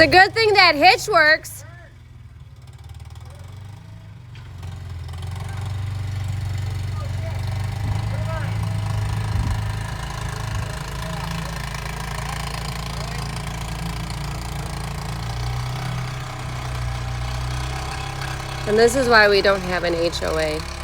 a good thing that hitch works. And this is why we don't have an HOA.